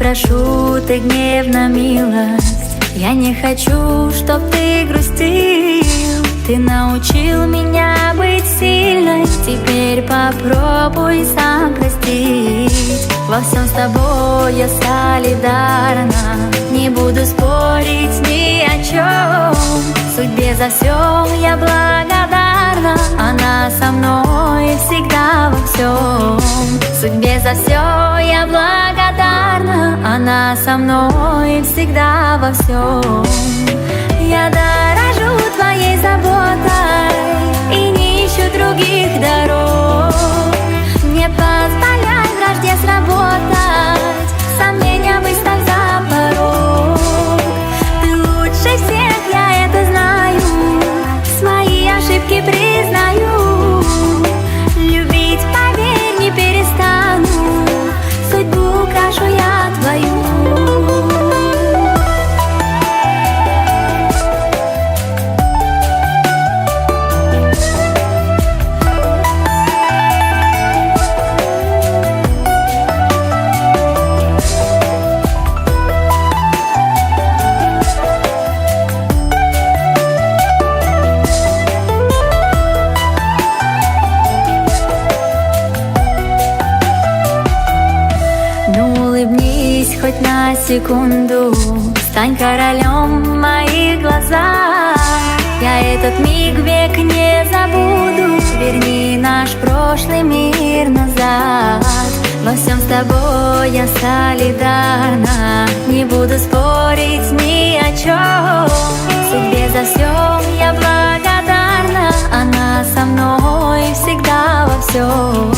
прошу, ты гневна милость. Я не хочу, чтоб ты грустил. Ты научил меня быть сильной, теперь попробуй сам простить. Во всем с тобой я солидарна, не буду спорить ни о чем. Судьбе за все я благодарна, она со мной всегда во всем. Судьбе за все я благодарна, она со мной всегда во всем. Я дорожу твоей заботой и не ищу других дорог. Не позволяй вражде сработать, сомнения выставь за порог. Ты лучше всех, я это знаю, свои ошибки признаю. Любить, поверь, не перестану, судьбу украшу я твою. Хоть на секунду, стань королем в моих глазах. Я этот миг век не забуду, верни наш прошлый мир назад. Во всем с тобой я солидарна, не буду спорить ни о чем. Судьбе за все я благодарна, она со мной всегда во всем.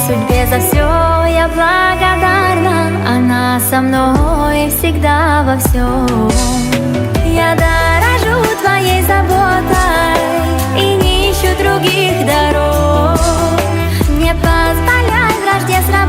Судьбе за все я благодарна, она со мной всегда во всем. Я дорожу твоей заботой и не ищу других дорог. Не позволяй вражде сражаться.